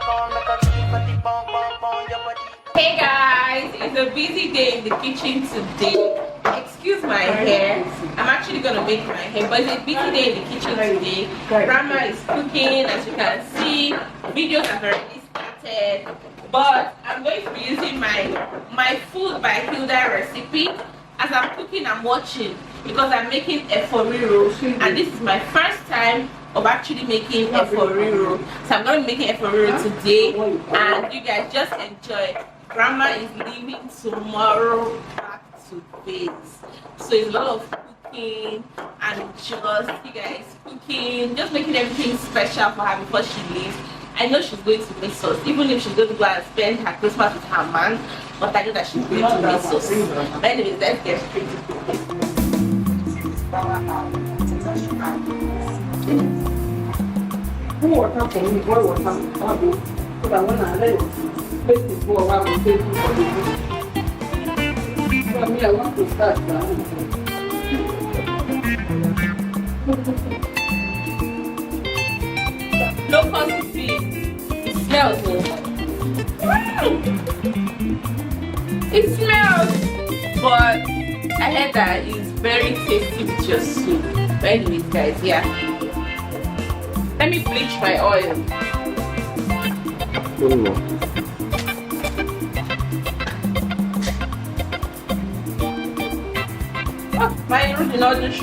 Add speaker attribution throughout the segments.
Speaker 1: Hey guys, it's a busy day in the kitchen today. Excuse my hair. I'm actually gonna make my hair, but it's a busy day in the kitchen today. Grandma is cooking, as you can see. Videos have already started, but I'm going to be using my food by Hilda recipe. As I'm cooking, I'm watching because I'm making efforiro, and this is my first time of actually making efforiro. So I'm going to be making efforiro today, and you guys just enjoy. Grandma is leaving tomorrow back to base, so it's a lot of cooking and just you guys cooking, just making everything special for her before she leaves. I know she's going to miss us, even if she's going to go and spend her Christmas with her man, but I know that she's going to miss us. But anyways, let's get straight to cooking.
Speaker 2: I want to start now.
Speaker 1: Locust beef. It smells good. It smells, but I heard that it's very tasty with your soup. But anyways, guys, yeah. Let me bleach my oil. Oh, my original dish.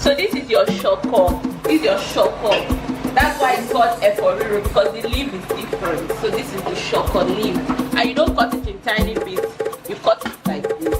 Speaker 1: So this is your shoko. This is your shoko. That's why it's called efforiro, because the leaf is different. So this is the shoko leaf, and you don't cut it in tiny bits. You cut it like this.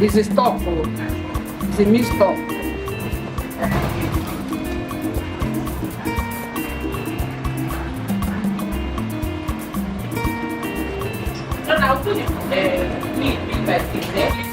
Speaker 2: It's a stock. It's a mixed stock.
Speaker 1: No, I'll put it meat by there.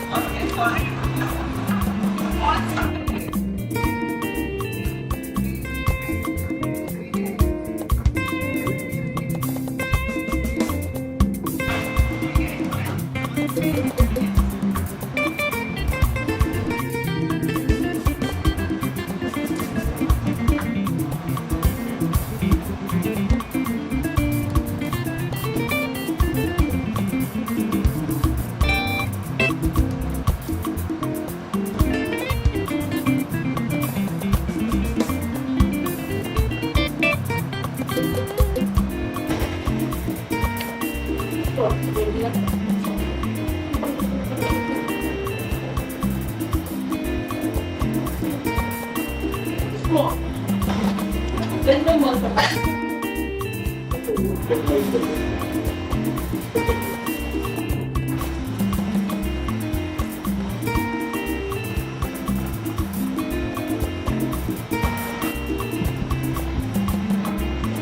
Speaker 1: There's no more.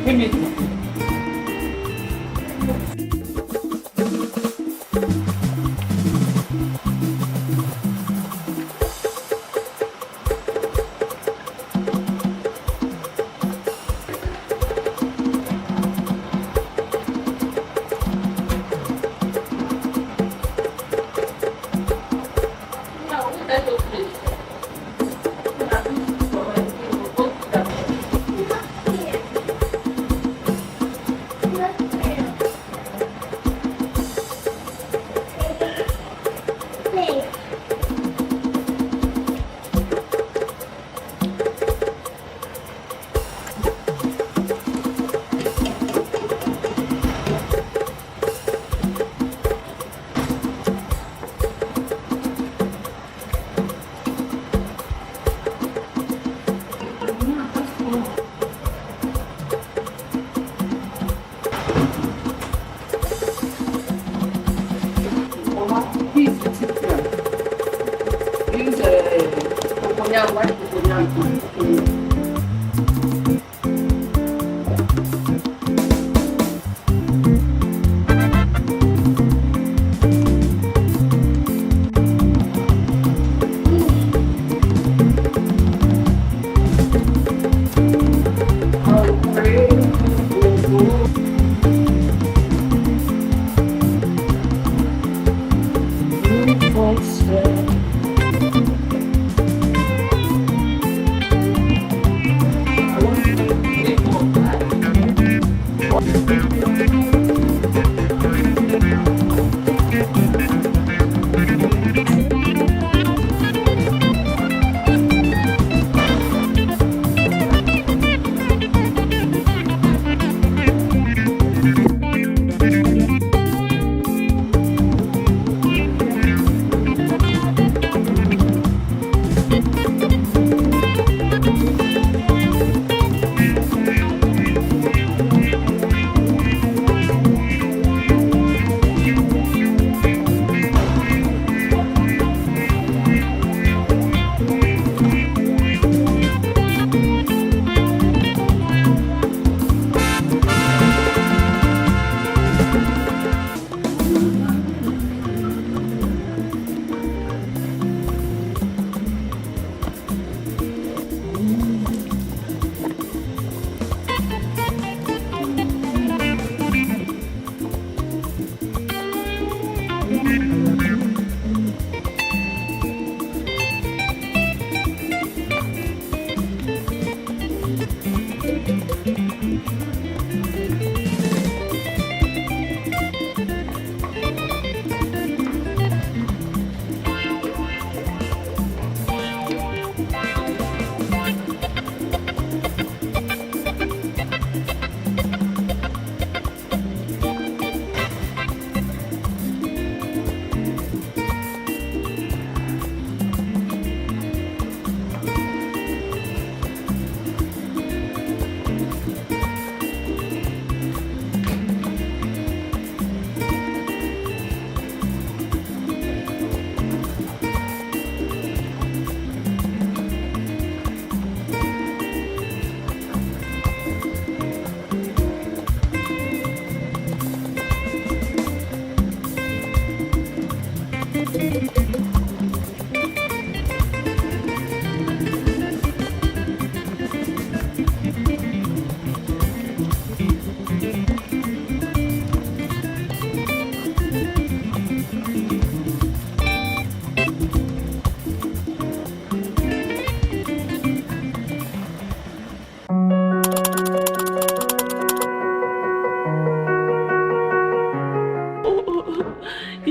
Speaker 2: Give me.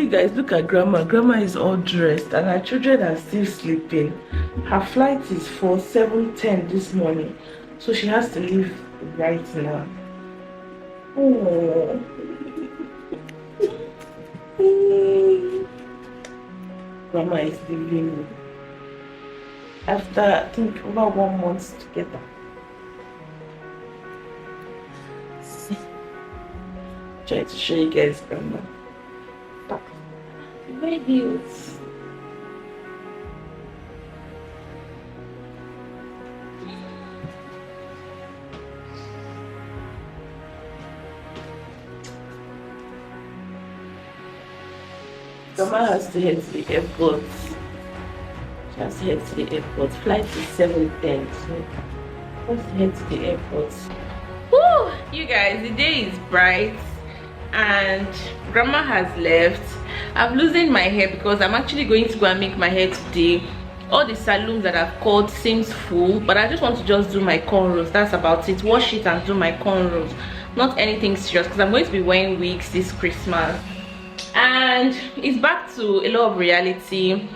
Speaker 1: you guys, look at grandma. Grandma is all dressed and her children are still sleeping. Her flight is for 7:10 this morning, so she has to leave right now. Oh. Grandma is leaving after I think over 1 month together. Try to show you guys grandma. Very heels. Grandma has to head to the airport. She has to head to the airport. Flight is 7:10, so let's head to the airport. Woo! You guys, the day is bright and grandma has left. I'm losing my hair because I'm actually going to go and make my hair today. All the salons that I've called seems full, but I just want to just do my cornrows. That's about it. Wash it and do my cornrows. Not anything serious because I'm going to be wearing wigs this Christmas. And it's back to a lot of reality.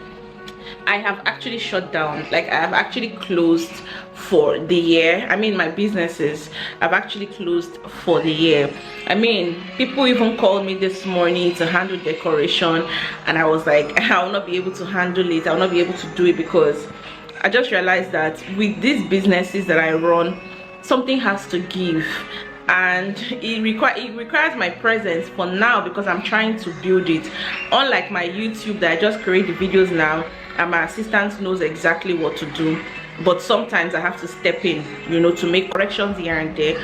Speaker 1: I have actually shut down, like I have actually closed for the year. I mean, my businesses have actually closed for the year. I mean, people even called me this morning to handle decoration, and I was like, I will not be able to handle it. I will not be able to do it because I just realized that with these businesses that I run, something has to give. And it requires my presence for now because I'm trying to build it. Unlike my YouTube that I just create the videos now and my assistant knows exactly what to do, but sometimes I have to step in, you know, to make corrections here and there.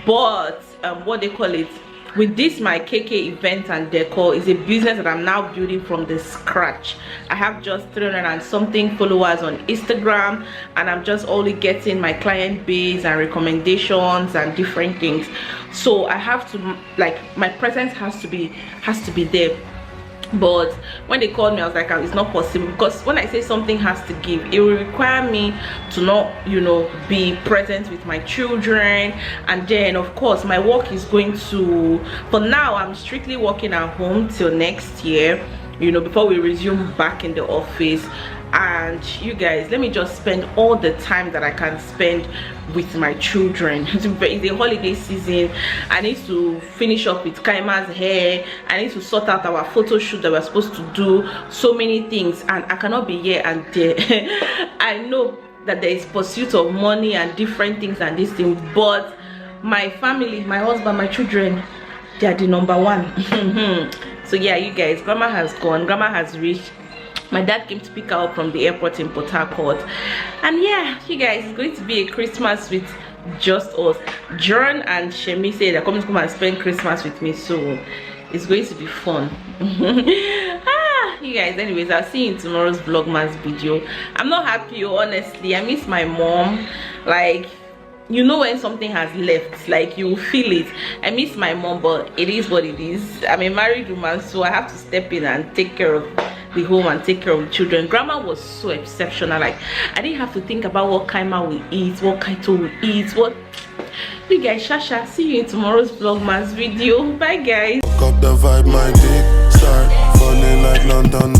Speaker 1: But what they call it, with this my KK event and decor is a business that I'm now building from the scratch. I have just 300 and something followers on Instagram, and I'm just only getting my client base and recommendations and different things. So I have to, like, my presence has to be there. But when they called me, I was like, it's not possible, because when I say something has to give, it will require me to not, you know, be present with my children. And then of course my work is going to, for now I'm strictly working at home till next year, you know, before we resume back in the office. And you guys, let me just spend all the time that I can spend with my children. It's a holiday season. I need to finish up with Kaima's hair. I need to sort out our photo shoot that we're supposed to do. So many things, and I cannot be here and there. I know that there is pursuit of money and different things and these things, but my family, my husband, my children, they are the number one. So yeah, you guys, grandma has gone, grandma has reached. My dad came to pick her up from the airport in Port Harcourt. And yeah, you guys, it's going to be a Christmas with just us. John and Shemi said they're coming to come and spend Christmas with me, so it's going to be fun. You guys, anyways, I'll see you in tomorrow's Vlogmas video. I'm not happy, honestly. I miss my mom. Like, you know, when something has left, like, you feel it. I miss my mom, but it is what it is. I'm a married woman, so I have to step in and take care of the home and take care of the children. Grandma was so exceptional. Like, I didn't have to think about what Kaima will eat, what Kaito will eat, what. You guys, Shasha, see you in tomorrow's Vlogmas video. Bye guys.
Speaker 3: Up the vibe, my dick start falling like London.